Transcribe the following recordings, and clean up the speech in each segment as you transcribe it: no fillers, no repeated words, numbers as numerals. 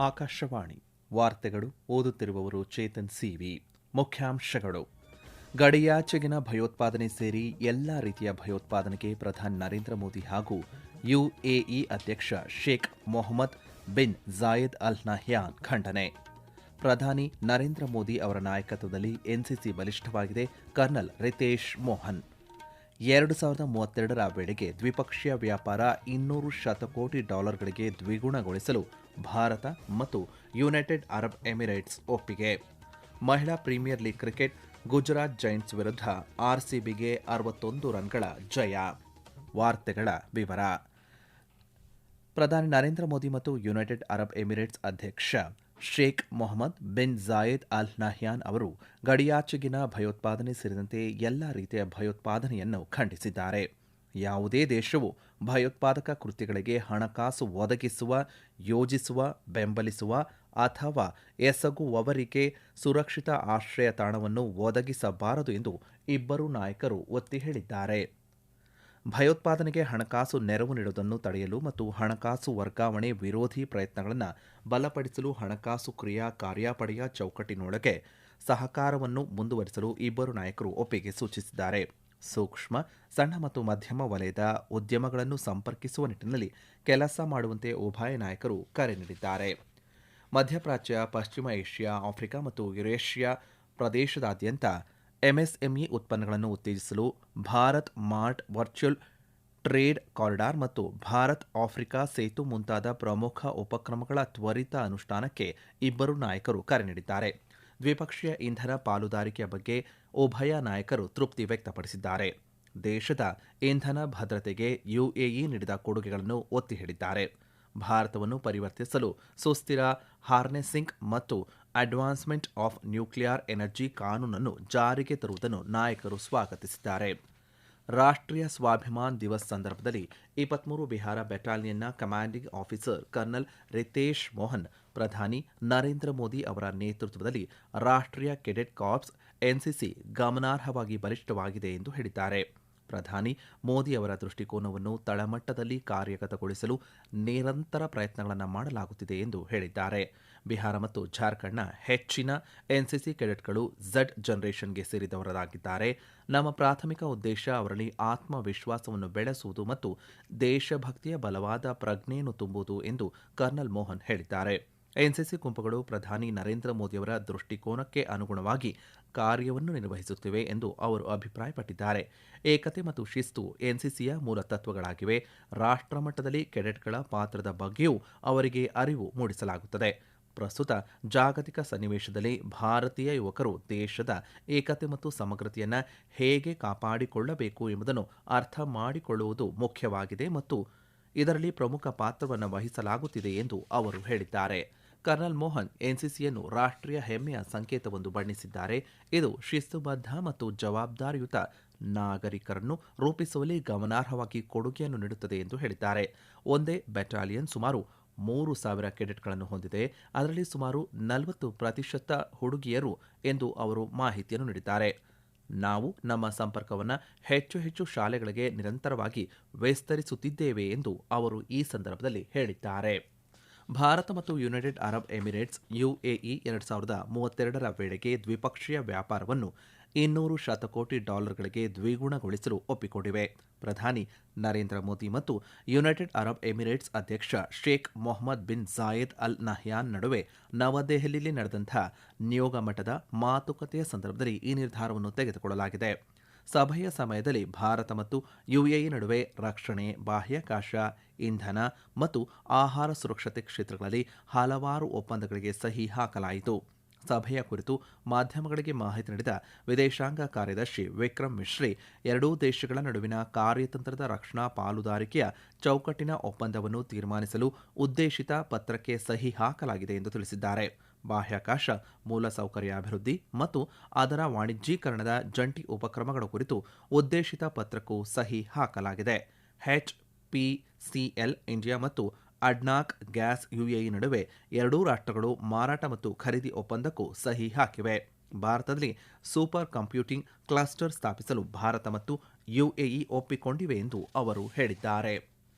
ಆಕಾಶವಾಣಿ ವಾರ್ತೆಗಳು ಓದುತ್ತಿರುವವರು ಚೇತನ್ ಸಿವಿ. ಮುಖ್ಯಾಂಶಗಳು: ಗಡಿಯಾಚೆಗಿನ ಭಯೋತ್ಪಾದನೆ ಸೇರಿ ಎಲ್ಲಾ ರೀತಿಯ ಭಯೋತ್ಪಾದನೆಗೆ ಪ್ರಧಾನಿ ನರೇಂದ್ರ ಮೋದಿ ಹಾಗೂ ಯುಎಇ ಅಧ್ಯಕ್ಷ Sheikh Mohamed bin Zayed Al Nahyan ಖಂಡನೆ. ಪ್ರಧಾನಿ ನರೇಂದ್ರ ಮೋದಿ ಅವರ ನಾಯಕತ್ವದಲ್ಲಿ ಎನ್ಸಿಸಿ ಬಲಿಷ್ಠವಾಗಿದೆ. ಕರ್ನಲ್ ರಿತೇಶ್ ಮೋಹನ್. 2032ರ ವೇಳೆಗೆ ದ್ವಿಪಕ್ಷೀಯ ವ್ಯಾಪಾರ $200 ಶತಕೋಟಿ ಗಳಿಗೆ ದ್ವಿಗುಣಗೊಳಿಸಲು ಭಾರತ ಮತ್ತು ಯುನೈಟೆಡ್ ಅರಬ್ ಎಮಿರೇಟ್ಸ್ ಒಪ್ಪಿಗೆ. ಮಹಿಳಾ Premier League cricket Gujarat Giants ವಿರುದ್ಧ ಆರ್ಸಿಬಿಗೆ 61 ರನ್ಗಳ ಜಯ. ವಾರ್ತೆಗಳ ವಿವರ. ಪ್ರಧಾನಿ ನರೇಂದ್ರ ಮೋದಿ ಮತ್ತು ಯುನೈಟೆಡ್ ಅರಬ್ ಎಮಿರೇಟ್ಸ್ ಅಧ್ಯಕ್ಷ Sheikh Mohamed bin Zayed Al Nahyan ಅವರು ಗಡಿಯಾಚೆಗಿನ ಭಯೋತ್ಪಾದನೆ ಸೇರಿದಂತೆ ಎಲ್ಲಾ ರೀತಿಯ ಭಯೋತ್ಪಾದನೆಯನ್ನು ಖಂಡಿಸಿದ್ದಾರೆ. ಯಾವುದೇ ದೇಶವು ಭಯೋತ್ಪಾದಕ ಕೃತ್ಯಗಳಿಗೆ ಹಣಕಾಸು ಒದಗಿಸುವ, ಯೋಜಿಸುವ, ಬೆಂಬಲಿಸುವ ಅಥವಾ ಎಸಗುವವರಿಗೆ ಸುರಕ್ಷಿತ ಆಶ್ರಯ ತಾಣವನ್ನು ಒದಗಿಸಬಾರದು ಎಂದು ಇಬ್ಬರೂ ನಾಯಕರು ಒತ್ತಿ ಹೇಳಿದ್ದಾರೆ. ಭಯೋತ್ಪಾದನೆಗೆ ಹಣಕಾಸು ನೆರವು ನೀಡುವುದನ್ನು ತಡೆಯಲು ಮತ್ತು ಹಣಕಾಸು ವರ್ಗಾವಣೆ ವಿರೋಧಿ ಪ್ರಯತ್ನಗಳನ್ನು ಬಲಪಡಿಸಲು ಹಣಕಾಸು ಕ್ರಿಯಾ ಕಾರ್ಯಪಡೆಯ ಚೌಕಟ್ಟಿನೊಳಗೆ ಸಹಕಾರವನ್ನು ಮುಂದುವರಿಸಲು ಇಬ್ಬರು ನಾಯಕರು ಒಪ್ಪಿಗೆ ಸೂಚಿಸಿದ್ದಾರೆ. ಸೂಕ್ಷ್ಮ, ಸಣ್ಣ ಮತ್ತು ಮಧ್ಯಮ ವಲಯದ ಉದ್ಯಮಗಳನ್ನು ಸಂಪರ್ಕಿಸುವ ನಿಟ್ಟಿನಲ್ಲಿ ಕೆಲಸ ಮಾಡುವಂತೆ ಉಭಯ ನಾಯಕರು ಕರೆ ನೀಡಿದ್ದಾರೆ. ಮಧ್ಯಪ್ರಾಚ್ಯ, ಪಶ್ಚಿಮ ಏಷ್ಯಾ, ಆಫ್ರಿಕಾ ಮತ್ತು ಯುರೇಷಿಯಾ ಪ್ರದೇಶದಾದ್ಯಂತ ಎಂಎಸ್ಎಂಇ ಉತ್ಪನ್ನಗಳನ್ನು ಉತ್ತೇಜಿಸಲು Bharat mart virtual trade corridor ಮತ್ತು ಭಾರತ್ ಆಫ್ರಿಕಾ ಸೇತು ಮುಂತಾದ ಪ್ರಮುಖ ಉಪಕ್ರಮಗಳ ತ್ವರಿತ ಅನುಷ್ಠಾನಕ್ಕೆ ಇಬ್ಬರು ನಾಯಕರು ಕರೆ ನೀಡಿದ್ದಾರೆ. ದ್ವಿಪಕ್ಷೀಯ ಇಂಧನ ಪಾಲುದಾರಿಕೆಯ ಬಗ್ಗೆ ಉಭಯ ನಾಯಕರು ತೃಪ್ತಿ ವ್ಯಕ್ತಪಡಿಸಿದ್ದಾರೆ. ದೇಶದ ಇಂಧನ ಭದ್ರತೆಗೆ ಯುಎಇ ನೀಡಿದ ಕೊಡುಗೆಗಳನ್ನು ಒತ್ತಿ ಹೇಳಿದ್ದಾರೆ. ಭಾರತವನ್ನು ಪರಿವರ್ತಿಸಲು ಸುಸ್ಥಿರ ಹಾರ್ನೆಸಿಂಗ್ ಮತ್ತು ಅಡ್ವಾನ್ಸ್ಮೆಂಟ್ ಆಫ್ ನ್ಯೂಕ್ಲಿಯರ್ ಎನರ್ಜಿ ಕಾನೂನನ್ನು ಜಾರಿಗೆ ತರುವುದನ್ನು ನಾಯಕರು ಸ್ವಾಗತಿಸಿದ್ದಾರೆ. ರಾಷ್ಟ್ರೀಯ ಸ್ವಾಭಿಮಾನ್ ದಿವಸ್ ಸಂದರ್ಭದಲ್ಲಿ 23 ಬಿಹಾರ ಬೆಟಾಲಿಯನ್ನ commanding officer colonel Ritesh Mohan ಪ್ರಧಾನಿ ನರೇಂದ್ರ ಮೋದಿ ಅವರ ನೇತೃತ್ವದಲ್ಲಿ ರಾಷ್ಟ್ರೀಯ ಕೆಡೆಟ್ ಕಾರ್ಪ್ಸ್ ಎನ್ಸಿಸಿ ಗಮನಾರ್ಹವಾಗಿ ಬಲಿಷ್ಠವಾಗಿದೆ ಎಂದು ಹೇಳಿದ್ದಾರೆ. ಪ್ರಧಾನಿ ಮೋದಿ ಅವರ ದೃಷ್ಟಿಕೋನವನ್ನು ತಳಮಟ್ಟದಲ್ಲಿ ಕಾರ್ಯಗತಗೊಳಿಸಲು ನಿರಂತರ ಪ್ರಯತ್ನಗಳನ್ನು ಮಾಡಲಾಗುತ್ತಿದೆ ಎಂದು ಹೇಳಿದ್ದಾರೆ. ಬಿಹಾರ ಮತ್ತು ಜಾರ್ಖಂಡ್ನ ಹೆಚ್ಚಿನ ಎನ್ಸಿಸಿ ಕೆಡೆಟ್ಗಳು ಝಡ್ ಜನರೇಷನ್ಗೆ ಸೇರಿದವರಾಗಿದ್ದಾರೆ. ನಮ್ಮ ಪ್ರಾಥಮಿಕ ಉದ್ದೇಶ ಅವರಲ್ಲಿ ಆತ್ಮವಿಶ್ವಾಸವನ್ನು ಬೆಳೆಸುವುದು ಮತ್ತು ದೇಶಭಕ್ತಿಯ ಬಲವಾದ ಪ್ರಜ್ಞೆಯನ್ನು ತುಂಬುವುದು ಎಂದು ಕರ್ನಲ್ ಮೋಹನ್ ಹೇಳಿದ್ದಾರೆ. ಎನ್ಸಿಸಿ ಗುಂಪುಗಳು ಪ್ರಧಾನಿ ನರೇಂದ್ರ ಮೋದಿಯವರ ದೃಷ್ಟಿಕೋನಕ್ಕೆ ಅನುಗುಣವಾಗಿ ಕಾರ್ಯವನ್ನು ನಿರ್ವಹಿಸುತ್ತಿವೆ ಎಂದು ಅವರು ಅಭಿಪ್ರಾಯಪಟ್ಟಿದ್ದಾರೆ. ಏಕತೆ ಮತ್ತು ಶಿಸ್ತು ಎನ್ಸಿಸಿಯ ಮೂಲ ತತ್ವಗಳಾಗಿವೆ. ರಾಷ್ಟ್ರಮಟ್ಟದಲ್ಲಿ ಕೆಡೆಟ್ಗಳ ಪಾತ್ರದ ಬಗ್ಗೆಯೂ ಅವರಿಗೆ ಅರಿವು ಮೂಡಿಸಲಾಗುತ್ತದೆ. ಪ್ರಸ್ತುತ ಜಾಗತಿಕ ಸನ್ನಿವೇಶದಲ್ಲಿ ಭಾರತೀಯ ಯುವಕರು ದೇಶದ ಏಕತೆ ಮತ್ತು ಸಮಗ್ರತೆಯನ್ನು ಹೇಗೆ ಕಾಪಾಡಿಕೊಳ್ಳಬೇಕು ಎಂಬುದನ್ನು ಅರ್ಥ ಮಾಡಿಕೊಳ್ಳುವುದು ಮುಖ್ಯವಾಗಿದೆ ಮತ್ತು ಇದರಲ್ಲಿ ಪ್ರಮುಖ ಪಾತ್ರವನ್ನು ವಹಿಸಲಾಗುತ್ತಿದೆ ಎಂದು ಅವರು ಹೇಳಿದ್ದಾರೆ. ಕರ್ನಲ್ ಮೋಹನ್ ಎನ್ಸಿಸಿಯನ್ನು ರಾಷ್ಟ್ರೀಯ ಹೆಮ್ಮೆಯ ಸಂಕೇತವೆಂದು ಬಣ್ಣಿಸಿದ್ದಾರೆ. ಇದು ಶಿಸ್ತುಬದ್ಧ ಮತ್ತು ಜವಾಬ್ದಾರಿಯುತ ನಾಗರಿಕರನ್ನು ರೂಪಿಸುವಲ್ಲಿ ಗಮನಾರ್ಹವಾಗಿ ಕೊಡುಗೆಯನ್ನು ನೀಡುತ್ತದೆ ಎಂದು ಹೇಳಿದ್ದಾರೆ. ಒಂದೇ ಬೆಟಾಲಿಯನ್ ಸುಮಾರು 3,000 ಕೆಡೆಟ್ಗಳನ್ನು ಹೊಂದಿದೆ. ಅದರಲ್ಲಿ ಸುಮಾರು 40% ಹುಡುಗಿಯರು ಎಂದು ಅವರು ಮಾಹಿತಿಯನ್ನು ನೀಡಿದ್ದಾರೆ. ನಾವು ನಮ್ಮ ಸಂಪರ್ಕವನ್ನು ಹೆಚ್ಚು ಶಾಲೆಗಳಿಗೆ ನಿರಂತರವಾಗಿ ವಿಸ್ತರಿಸುತ್ತಿದ್ದೇವೆ ಎಂದು ಅವರು ಈ ಸಂದರ್ಭದಲ್ಲಿ ಹೇಳಿದ್ದಾರೆ. ಭಾರತ ಮತ್ತು ಯುನೈಟೆಡ್ ಅರಬ್ ಎಮಿರೇಟ್ಸ್ ಯುಎಇ 2032ರ ವೇಳೆಗೆ ದ್ವಿಪಕ್ಷೀಯ ವ್ಯಾಪಾರವನ್ನು $200 ಶತಕೋಟಿ ಗಳಿಗೆ ದ್ವಿಗುಣಗೊಳಿಸಲು ಒಪ್ಪಿಕೊಂಡಿವೆ. ಪ್ರಧಾನಿ ನರೇಂದ್ರ ಮೋದಿ ಮತ್ತು ಯುನೈಟೆಡ್ ಅರಬ್ ಎಮಿರೇಟ್ಸ್ ಅಧ್ಯಕ್ಷ Sheikh Mohamed bin Zayed Al Nahyan ನಡುವೆ ನವದೆಹಲಿಯಲ್ಲಿ ನಡೆದಂಥ ನಿಯೋಗ ಮಟ್ಟದ ಮಾತುಕತೆಯ ಸಂದರ್ಭದಲ್ಲಿ ಈ ನಿರ್ಧಾರವನ್ನು ತೆಗೆದುಕೊಳ್ಳಲಾಗಿದೆ. ಸಭೆಯ ಸಮಯದಲ್ಲಿ ಭಾರತ ಮತ್ತು ಯುಎಇ ನಡುವೆ ರಕ್ಷಣೆ, ಬಾಹ್ಯಾಕಾಶ, ಇಂಧನ ಮತ್ತು ಆಹಾರ ಸುರಕ್ಷತೆ ಕ್ಷೇತ್ರಗಳಲ್ಲಿ ಹಲವಾರು ಒಪ್ಪಂದಗಳಿಗೆ ಸಹಿ ಹಾಕಲಾಯಿತು. ಸಭೆಯ ಕುರಿತು ಮಾಧ್ಯಮಗಳಿಗೆ ಮಾಹಿತಿ ನೀಡಿದ ವಿದೇಶಾಂಗ ಕಾರ್ಯದರ್ಶಿ ವಿಕ್ರಮ್ ಮಿಶ್ರಿ, ಎರಡೂ ದೇಶಗಳ ನಡುವಿನ ಕಾರ್ಯತಂತ್ರದ ರಕ್ಷಣಾ ಪಾಲುದಾರಿಕೆಯ ಚೌಕಟ್ಟಿನ ಒಪ್ಪಂದವನ್ನು ತೀರ್ಮಾನಿಸಲು ಉದ್ದೇಶಿತ ಪತ್ರಕ್ಕೆ ಸಹಿ ಹಾಕಲಾಗಿದೆ ಎಂದು ತಿಳಿಸಿದ್ದಾರೆ. ಬಾಹ್ಯಾಕಾಶ, ಮೂಲಸೌಕರ್ಯ ಅಭಿವೃದ್ಧಿ ಮತ್ತು ಅದರ ವಾಣಿಜ್ಯೀಕರಣದ ಜಂಟಿ ಉಪಕ್ರಮಗಳ ಕುರಿತು ಉದ್ದೇಶಿತ ಪತ್ರಕ್ಕೂ ಸಹಿ ಹಾಕಲಾಗಿದೆ. HPCL ಇಂಡಿಯಾ ಮತ್ತು ಅಡ್ನಾಕ್ ಗ್ಯಾಸ್ ಯುಎಇ ನಡುವೆ ಎರಡೂ ರಾಷ್ಟ್ರಗಳು ಮಾರಾಟ ಮತ್ತು ಖರೀದಿ ಒಪ್ಪಂದಕ್ಕೂ ಸಹಿ ಹಾಕಿವೆ. ಭಾರತದಲ್ಲಿ ಸೂಪರ್ ಕಂಪ್ಯೂಟಿಂಗ್ ಕ್ಲಸ್ಟರ್ ಸ್ಥಾಪಿಸಲು ಭಾರತ ಮತ್ತು ಯುಎಇ ಒಪ್ಪಿಕೊಂಡಿವೆ ಎಂದು ಅವರು ಹೇಳಿದ್ದಾರೆ.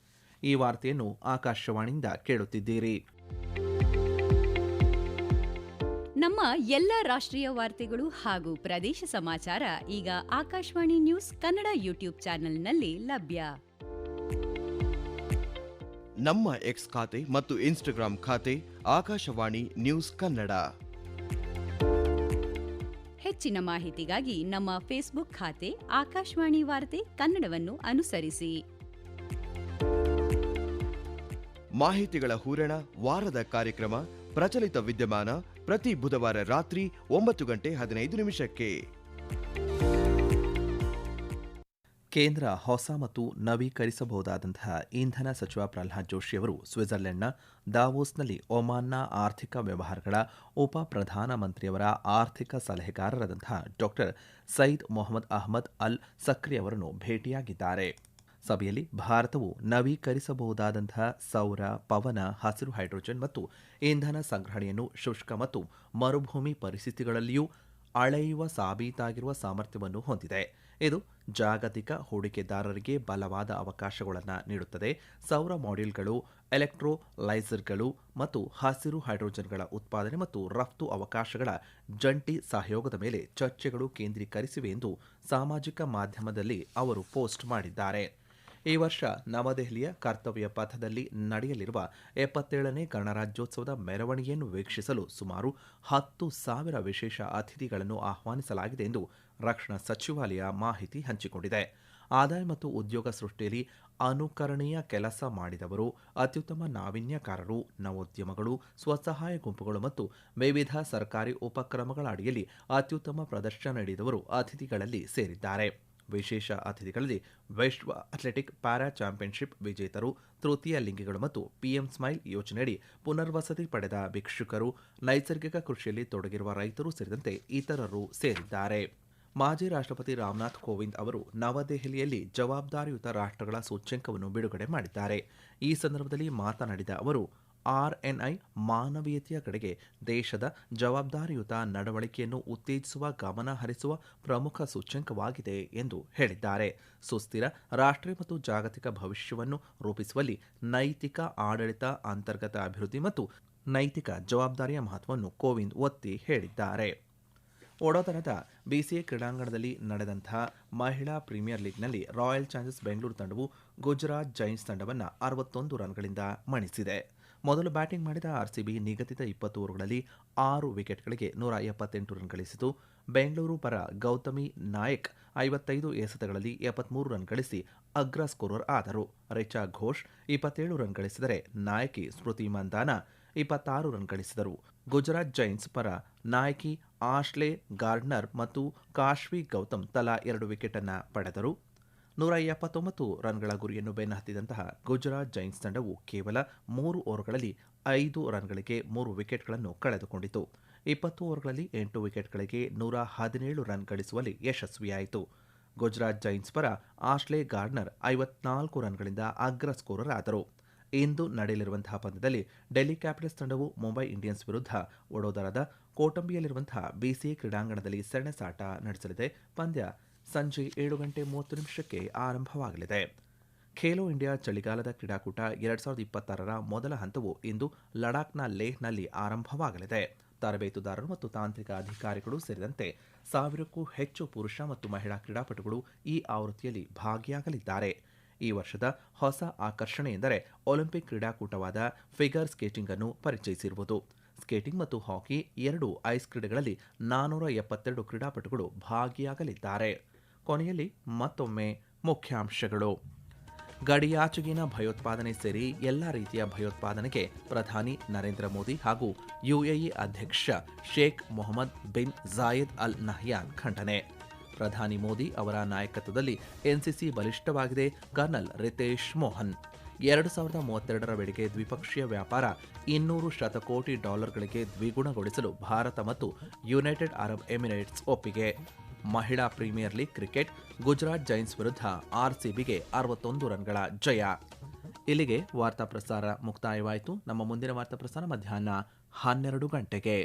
ಈ ವಾರ್ತೆಯನ್ನು ಆಕಾಶವಾಣಿಯಿಂದ ಕೇಳುತ್ತಿದ್ದೀರಿ. ನಮ್ಮ ಎಲ್ಲ ರಾಷ್ಟ್ರೀಯ ವಾರ್ತೆಗಳು ಹಾಗೂ ಪ್ರದೇಶ ಸಮಾಚಾರ ಈಗ ಆಕಾಶವಾಣಿ ನ್ಯೂಸ್ ಕನ್ನಡ ಯೂಟ್ಯೂಬ್ ಚಾನೆಲ್ನಲ್ಲಿ ಲಭ್ಯ. ನಮ್ಮ ಎಕ್ಸ್ ಖಾತೆ ಮತ್ತು ಇನ್ಸ್ಟಾಗ್ರಾಂ ಖಾತೆ ಆಕಾಶವಾಣಿ ನ್ಯೂಸ್ ಕನ್ನಡ. ಹೆಚ್ಚಿನ ಮಾಹಿತಿಗಾಗಿ ನಮ್ಮ ಫೇಸ್ಬುಕ್ ಖಾತೆ ಆಕಾಶವಾಣಿ ವಾರ್ತೆ ಕನ್ನಡವನ್ನು ಅನುಸರಿಸಿ. ಮಾಹಿತಿಗಳ ಹೂರಣ, ವಾರದ ಕಾರ್ಯಕ್ರಮ, ಪ್ರಚಲಿತ ವಿದ್ಯಮಾನ ಪ್ರತಿ ಬುಧವಾರ ರಾತ್ರಿ 9:15 ಕೇಂದ್ರ ಹೊಸ ಮತ್ತು ನವೀಕರಿಸಬಹುದಾದಂತಹ ಇಂಧನ ಸಚಿವ ಪ್ರಹ್ಲಾದ್ ಜೋಶಿ ಅವರು ಸ್ವಿಟ್ಜರ್ಲೆಂಡ್ನ ದಾವೋಸ್ನಲ್ಲಿ ಒಮಾನ್ನ ಆರ್ಥಿಕ ವ್ಯವಹಾರಗಳ ಉಪ ಪ್ರಧಾನಮಂತ್ರಿಯವರ ಆರ್ಥಿಕ ಸಲಹೆಗಾರರಾದಂತಹ ಡಾಕ್ಟರ್ ಸೈದ್ ಮೊಹಮ್ಮದ್ ಅಹ್ಮದ್ ಅಲ್ ಸಕ್ರಿ ಅವರನ್ನು ಭೇಟಿಯಾಗಿದ್ದಾರೆ. ಸಭೆಯಲ್ಲಿ ಭಾರತವು ನವೀಕರಿಸಬಹುದಾದಂತಹ ಸೌರ, ಪವನ, ಹಸಿರು ಹೈಡ್ರೋಜನ್ ಮತ್ತು ಇಂಧನ ಸಂಗ್ರಹಣೆಯನ್ನು ಶುಷ್ಕ ಮತ್ತು ಮರುಭೂಮಿ ಪರಿಸ್ಥಿತಿಗಳಲ್ಲಿಯೂ ಅಳೆಯುವ ಸಾಬೀತಾಗಿರುವ ಸಾಮರ್ಥ್ಯವನ್ನು ಹೊಂದಿದೆ. ಇದು ಜಾಗತಿಕ ಹೂಡಿಕೆದಾರರಿಗೆ ಬಲವಾದ ಅವಕಾಶಗಳನ್ನು ನೀಡುತ್ತದೆ. ಸೌರ ಮಾಡ್ಯೂಲ್ಗಳು, ಎಲೆಕ್ಟ್ರೋಲೈಸರ್ಗಳು ಮತ್ತು ಹಸಿರು ಹೈಡ್ರೋಜನ್ಗಳ ಉತ್ಪಾದನೆ ಮತ್ತು ರಫ್ತು ಅವಕಾಶಗಳ ಜಂಟಿ ಸಹಯೋಗದ ಮೇಲೆ ಚರ್ಚೆಗಳು ಕೇಂದ್ರೀಕರಿಸಿವೆ ಎಂದು ಸಾಮಾಜಿಕ ಮಾಧ್ಯಮದಲ್ಲಿ ಅವರು ಪೋಸ್ಟ್ ಮಾಡಿದ್ದಾರೆ. ಈ ವರ್ಷ ನವದೆಹಲಿಯ ಕರ್ತವ್ಯ ಪಥದಲ್ಲಿ ನಡೆಯಲಿರುವ 77ನೇ ಗಣರಾಜ್ಯೋತ್ಸವದ ಮೆರವಣಿಗೆಯನ್ನು ವೀಕ್ಷಿಸಲು ಸುಮಾರು 10,000 ವಿಶೇಷ ಅತಿಥಿಗಳನ್ನು ಆಹ್ವಾನಿಸಲಾಗಿದೆ ಎಂದು ರಕ್ಷಣಾ ಸಚಿವಾಲಯ ಮಾಹಿತಿ ಹಂಚಿಕೊಂಡಿದೆ. ಆದಾಯ ಮತ್ತು ಉದ್ಯೋಗ ಸೃಷ್ಟಿಯಲ್ಲಿ ಅನುಕರಣೀಯ ಕೆಲಸ ಮಾಡಿದವರು, ಅತ್ಯುತ್ತಮ ನಾವೀನ್ಯಕಾರರು, ನವೋದ್ಯಮಗಳು, ಸ್ವಸಹಾಯ ಗುಂಪುಗಳು ಮತ್ತು ವಿವಿಧ ಸರ್ಕಾರಿ ಉಪಕ್ರಮಗಳ ಅಡಿಯಲ್ಲಿ ಅತ್ಯುತ್ತಮ ಪ್ರದರ್ಶನ ನೀಡಿದವರು ಅತಿಥಿಗಳಲ್ಲಿ ಸೇರಿದ್ದಾರೆ. ವಿಶೇಷ ಅತಿಥಿಗಳಲ್ಲಿ ವಿಶ್ವ ಅಥ್ಲೆಟಿಕ್ ಪ್ಯಾರಾ ಚಾಂಪಿಯನ್ಶಿಪ್ ವಿಜೇತರು, ತೃತೀಯ ಲಿಂಗಿಗಳು ಮತ್ತು ಪಿಎಂ ಸ್ಮೈಲ್ ಯೋಜನೆಯಡಿ ಪುನರ್ವಸತಿ ಪಡೆದ ಭಿಕ್ಷುಕರು, ನೈಸರ್ಗಿಕ ಕೃಷಿಯಲ್ಲಿ ತೊಡಗಿರುವ ರೈತರು ಸೇರಿದಂತೆ ಇತರರು ಸೇರಿದ್ದಾರೆ. ಮಾಜಿ ರಾಷ್ಟ್ರಪತಿ ರಾಮನಾಥ್ ಕೋವಿಂದ್ ಅವರು ನವದೆಹಲಿಯಲ್ಲಿ ಜವಾಬ್ದಾರಿಯುತ ರಾಷ್ಟ್ರಗಳ ಸೂಚ್ಯಂಕವನ್ನು ಬಿಡುಗಡೆ ಮಾಡಿದ್ದಾರೆ. ಈ ಸಂದರ್ಭದಲ್ಲಿ ಮಾತನಾಡಿದ ಅವರು, ಆರ್ಎನ್ಐ ಮಾನವೀಯತೆಯ ಕಡೆಗೆ ದೇಶದ ಜವಾಬ್ದಾರಿಯುತ ನಡವಳಿಕೆಯನ್ನು ಉತ್ತೇಜಿಸುವ, ಗಮನ ಹರಿಸುವ ಪ್ರಮುಖ ಸೂಚ್ಯಂಕವಾಗಿದೆ ಎಂದು ಹೇಳಿದ್ದಾರೆ. ಸುಸ್ಥಿರ ರಾಷ್ಟ್ರೀಯ ಮತ್ತು ಜಾಗತಿಕ ಭವಿಷ್ಯವನ್ನು ರೂಪಿಸುವಲ್ಲಿ ನೈತಿಕ ಆಡಳಿತ, ಅಂತರ್ಗತ ಅಭಿವೃದ್ಧಿ ಮತ್ತು ನೈತಿಕ ಜವಾಬ್ದಾರಿಯ ಮಹತ್ವವನ್ನು ಕೋವಿಂದ್ ಒತ್ತಿ ಹೇಳಿದ್ದಾರೆ. ವಡೋದರದ ಬಿಸಿಎ ಕ್ರೀಡಾಂಗಣದಲ್ಲಿ ನಡೆದಂತಹ ಮಹಿಳಾ ಪ್ರೀಮಿಯರ್ ಲೀಗ್ನಲ್ಲಿ ರಾಯಲ್ ಚಾಲೆಂಜರ್ಸ್ ಬೆಂಗಳೂರು ತಂಡವು ಗುಜರಾತ್ ಜೈಂಟ್ಸ್ ತಂಡವನ್ನು 61 ರನ್ಗಳಿಂದ ಮಣಿಸಿದೆ. ಮೊದಲು ಬ್ಯಾಟಿಂಗ್ ಮಾಡಿದ ಆರ್ಸಿಬಿ ನಿಗದಿತ 20 ಓವರ್ಗಳಲ್ಲಿ 6 ವಿಕೆಟ್ಗಳಿಗೆ 178 ರನ್ ಗಳಿಸಿತು. ಬೆಂಗಳೂರು ಪರ ಗೌತಮಿ ನಾಯಕ್ 55 ಎಸೆತಗಳಲ್ಲಿ 73 ರನ್ ಗಳಿಸಿ ಅಗ್ರ ಸ್ಕೋರರ್ ಆದರು. ರಿಚಾ ಘೋಷ್ 27 ರನ್ ಗಳಿಸಿದರೆ ನಾಯಕಿ ಸ್ಮೃತಿ ಮಂದಾನ 26 ರನ್ ಗಳಿಸಿದರು. ಗುಜರಾತ್ ಜೈಂಟ್ಸ್ ಪರ ನಾಯಕಿ ಆಶ್ಲೆ ಗಾರ್ಡ್ನರ್ ಮತ್ತು ಕಾಶ್ವಿ ಗೌತಮ್ ತಲಾ 2 ವಿಕೆಟ್ ಅನ್ನು ಪಡೆದರು. 179 ರನ್ಗಳ ಗುರಿಯನ್ನು ಬೆನ್ನಹತ್ತಿದಂತಹ ಗುಜರಾತ್ ಜೈಂಟ್ಸ್ ತಂಡವು ಕೇವಲ 3 ಓವರ್ಗಳಲ್ಲಿ 5 ರನ್ಗಳಿಗೆ 3 ವಿಕೆಟ್ಗಳನ್ನು ಕಳೆದುಕೊಂಡಿತು. 20 ಓವರ್ಗಳಲ್ಲಿ 8 ವಿಕೆಟ್ಗಳಿಗೆ 117 ರನ್ ಗಳಿಸುವಲ್ಲಿ ಯಶಸ್ವಿಯಾಯಿತು. ಗುಜರಾತ್ ಜೈಂಟ್ಸ್ ಪರ ಆಶ್ಲೆ ಗಾರ್ಡ್ನರ್ 54 ರನ್ಗಳಿಂದ ಅಗ್ರ ಸ್ಕೋರರ್ ಆದರು. ಇಂದು ನಡೆಯಲಿರುವಂತಹ ಪಂದ್ಯದಲ್ಲಿ ಡೆಲ್ಲಿ ಕ್ಯಾಪಿಟಲ್ಸ್ ತಂಡವು ಮುಂಬೈ ಇಂಡಿಯನ್ಸ್ ವಿರುದ್ಧ ವಡೋದರದ ಕೋಟಂಬಿಯಲ್ಲಿರುವಂತಹ ಬಿಸಿಎ ಕ್ರೀಡಾಂಗಣದಲ್ಲಿ ಸೆಣಸಾಟ ನಡೆಸಲಿದೆ. ಪಂದ್ಯ ಸಂಜೆ 7:30 ಆರಂಭವಾಗಲಿದೆ. ಖೇಲೋ ಇಂಡಿಯಾ ಚಳಿಗಾಲದ ಕ್ರೀಡಾಕೂಟ 2026ರ ಮೊದಲ ಹಂತವು ಇಂದು ಲಡಾಖ್ನ ಲೇಹ್ನಲ್ಲಿ ಆರಂಭವಾಗಲಿದೆ. ತರಬೇತುದಾರರು ಮತ್ತು ತಾಂತ್ರಿಕ ಅಧಿಕಾರಿಗಳು ಸೇರಿದಂತೆ 1000ಕ್ಕೂ ಹೆಚ್ಚು ಪುರುಷ ಮತ್ತು ಮಹಿಳಾ ಕ್ರೀಡಾಪಟುಗಳು ಈ ಆವೃತ್ತಿಯಲ್ಲಿ ಭಾಗಿಯಾಗಲಿದ್ದಾರೆ. ಈ ವರ್ಷದ ಹೊಸ ಆಕರ್ಷಣೆ ಎಂದರೆ ಒಲಿಂಪಿಕ್ ಕ್ರೀಡಾಕೂಟವಾದ ಫಿಗರ್ ಸ್ಕೇಟಿಂಗ್ ಅನ್ನು ಪರಿಚಯಿಸಿರುವುದು. ಸ್ಕೇಟಿಂಗ್ ಮತ್ತು ಹಾಕಿ ಎರಡೂ ಐಸ್ ಕ್ರೀಡೆಗಳಲ್ಲಿ 472 ಕ್ರೀಡಾಪಟುಗಳು ಭಾಗಿಯಾಗಲಿದ್ದಾರೆ. ಕೊನೆಯಲ್ಲಿ ಮತ್ತೊಮ್ಮೆ ಮುಖ್ಯಾಂಶಗಳು. ಗಡಿಯಾಚೆಗಿನ ಭಯೋತ್ಪಾದನೆ ಸೇರಿ ಎಲ್ಲ ರೀತಿಯ ಭಯೋತ್ಪಾದನೆಗೆ ಪ್ರಧಾನಿ ನರೇಂದ್ರ ಮೋದಿ ಹಾಗೂ ಯುಎಇ ಅಧ್ಯಕ್ಷ Sheikh Mohamed bin Zayed Al Nahyan ಖಂಡನೆ. ಪ್ರಧಾನಿ ಮೋದಿ ಅವರ ನಾಯಕತ್ವದಲ್ಲಿ ಎನ್ಸಿಸಿ ಬಲಿಷ್ಠವಾಗಿದೆ. ಕರ್ನಲ್ ರಿತೇಶ್ ಮೋಹನ್. 2032ರ ವೇಳೆಗೆ ದ್ವಿಪಕ್ಷೀಯ ವ್ಯಾಪಾರ $200 ಶತಕೋಟಿ ದ್ವಿಗುಣಗೊಳಿಸಲು ಭಾರತ ಮತ್ತು ಯುನೈಟೆಡ್ ಅರಬ್ ಎಮಿರೇಟ್ಸ್ ಒಪ್ಪಿಗೆ. ಮಹಿಳಾ Premier League cricket Gujarat Giants ವಿರುದ್ಧ ಆರ್ಸಿಬಿಗೆ 61 ರನ್ಗಳ ಜಯ. ಇಲ್ಲಿಗೆ ವಾರ್ತಾ ಪ್ರಸಾರ ಮುಕ್ತಾಯವಾಯಿತು. ನಮ್ಮ ಮುಂದಿನ ವಾರ್ತಾ ಪ್ರಸಾರ ಮಧ್ಯಾಹ್ನ 12 ಗಂಟೆಗೆ.